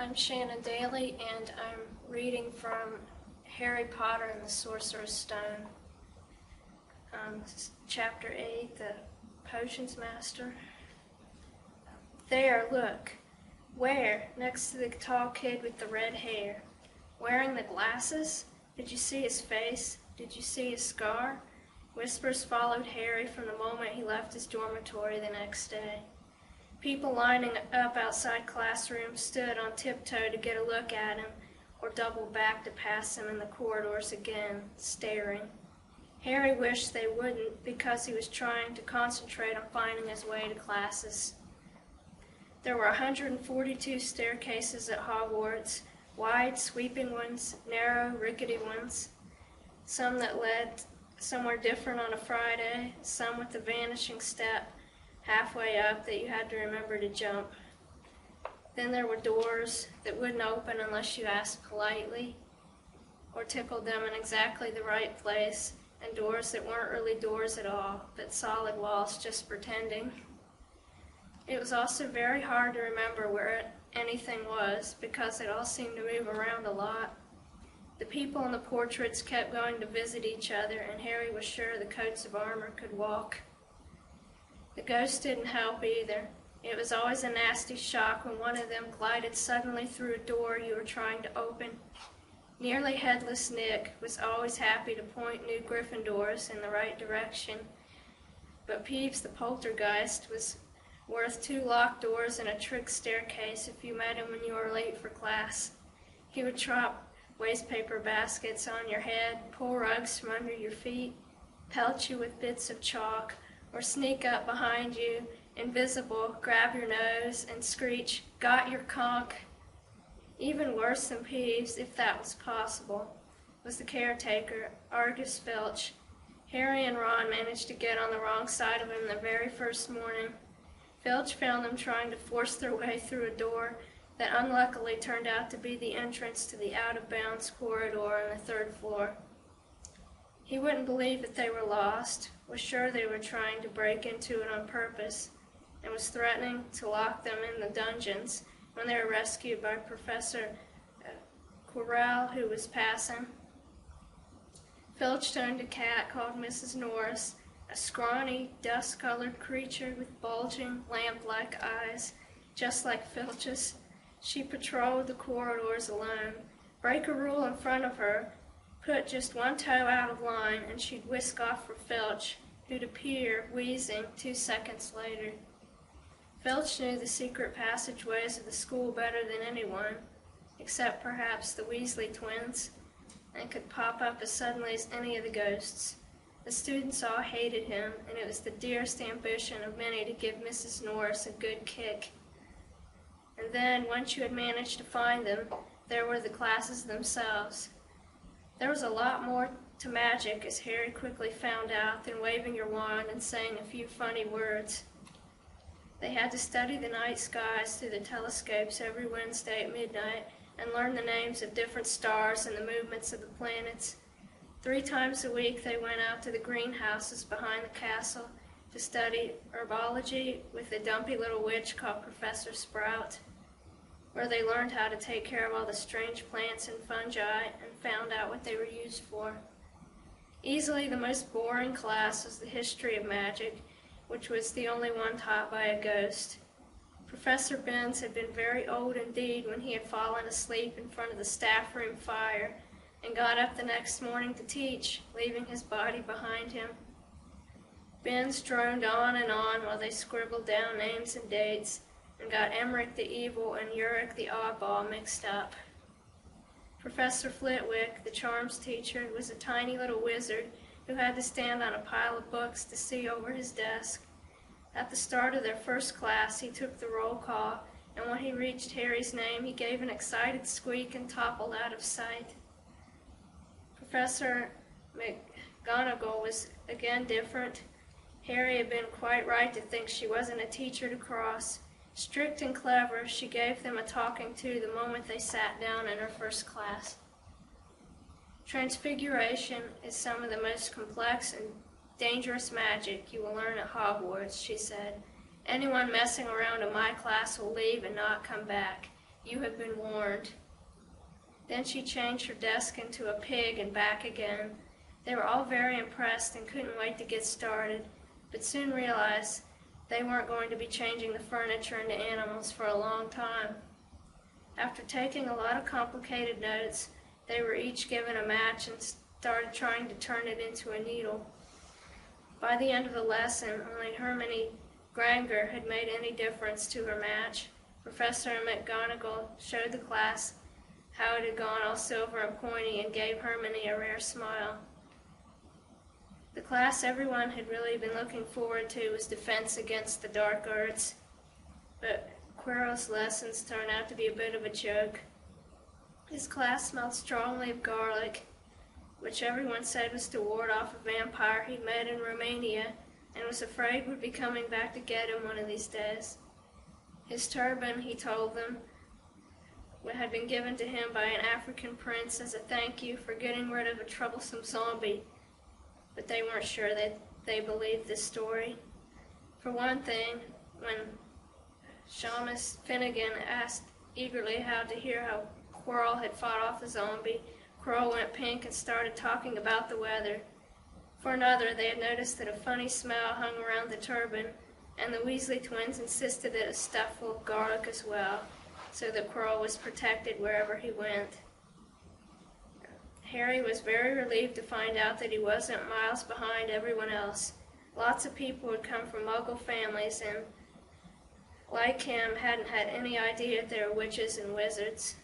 I'm Shannon Daily, and I'm reading from Harry Potter and the Sorcerer's Stone, Chapter 8, The Potions Master. There, look. Where? Next to the tall kid with the red hair. Wearing the glasses? Did you see his face? Did you see his scar? Whispers followed Harry from the moment he left his dormitory the next day. People lining up outside classrooms stood on tiptoe to get a look at him, or doubled back to pass him in the corridors again, staring. Harry wished they wouldn't, because he was trying to concentrate on finding his way to classes. There were 142 staircases at Hogwarts, wide, sweeping ones, narrow, rickety ones, some that led somewhere different on a Friday, some with a vanishing step halfway up that you had to remember to jump. Then there were doors that wouldn't open unless you asked politely or tickled them in exactly the right place, and doors that weren't really doors at all, but solid walls just pretending. It was also very hard to remember where anything was, because it all seemed to move around a lot. The people in the portraits kept going to visit each other, and Harry was sure the coats of armor could walk. The ghosts didn't help either. It was always a nasty shock when one of them glided suddenly through a door you were trying to open. Nearly headless Nick was always happy to point new Gryffindors in the right direction, but Peeves the poltergeist was worth 2 locked doors and a trick staircase if you met him when you were late for class. He would drop wastepaper baskets on your head, pull rugs from under your feet, pelt you with bits of chalk, or sneak up behind you, invisible, grab your nose, and screech, "Got your conch." Even worse than Peeves, if that was possible, was the caretaker, Argus Filch. Harry and Ron managed to get on the wrong side of him the very first morning. Filch found them trying to force their way through a door that unluckily turned out to be the entrance to the out-of-bounds corridor on the 3rd floor. He wouldn't believe that they were lost, was sure they were trying to break into it on purpose, and was threatening to lock them in the dungeons when they were rescued by Professor Quirrell, who was passing. Filch owned a cat called Mrs. Norris, a scrawny, dust-colored creature with bulging, lamp-like eyes, just like Filch's. She patrolled the corridors alone. Break a rule in front of her, put just one toe out of line, and she'd whisk off for Filch, who'd appear, wheezing, 2 seconds later. Filch knew the secret passageways of the school better than anyone, except perhaps the Weasley twins, and could pop up as suddenly as any of the ghosts. The students all hated him, and it was the dearest ambition of many to give Mrs. Norris a good kick. And then, once you had managed to find them, there were the classes themselves. There was a lot more to magic, as Harry quickly found out, than waving your wand and saying a few funny words. They had to study the night skies through the telescopes every Wednesday at midnight and learn the names of different stars and the movements of the planets. 3 times a week they went out to the greenhouses behind the castle to study herbology with a dumpy little witch called Professor Sprout, where they learned how to take care of all the strange plants and fungi and found out what they were used for. Easily the most boring class was the history of magic, which was the only one taught by a ghost. Professor Binns had been very old indeed when he had fallen asleep in front of the staff room fire and got up the next morning to teach, leaving his body behind him. Binns droned on and on while they scribbled down names and dates, and got Emmerich the Evil and Uric the Oddball mixed up. Professor Flitwick, the charms teacher, was a tiny little wizard who had to stand on a pile of books to see over his desk. At the start of their first class, he took the roll call, and when he reached Harry's name, he gave an excited squeak and toppled out of sight. Professor McGonagall was again different. Harry had been quite right to think she wasn't a teacher to cross. Strict and clever, she gave them a talking to the moment they sat down in her first class. Transfiguration is some of the most complex and dangerous magic you will learn at Hogwarts, she said. Anyone messing around in my class will leave and not come back. You have been warned." Then she changed her desk into a pig and back again. They were all very impressed and couldn't wait to get started, but soon realized they weren't going to be changing the furniture into animals for a long time. After taking a lot of complicated notes, they were each given a match and started trying to turn it into a needle. By the end of the lesson, only Hermione Granger had made any difference to her match. Professor McGonagall showed the class how it had gone all silver and pointy and gave Hermione a rare smile. The class everyone had really been looking forward to was Defense Against the Dark Arts, but Quirrell's lessons turned out to be a bit of a joke. His class smelled strongly of garlic, which everyone said was to ward off a vampire he'd met in Romania and was afraid would be coming back to get him one of these days. His turban, he told them, had been given to him by an African prince as a thank you for getting rid of a troublesome zombie, but they weren't sure that they believed this story. For one thing, when Seamus Finnegan asked eagerly how to hear how Quirrell had fought off the zombie, Quirrell went pink and started talking about the weather. For another, they had noticed that a funny smell hung around the turban, and the Weasley twins insisted that it was stuffed full of garlic as well, so that Quirrell was protected wherever he went. Harry was very relieved to find out that he wasn't miles behind everyone else. Lots of people had come from Muggle families and, like him, hadn't had any idea that they were witches and wizards.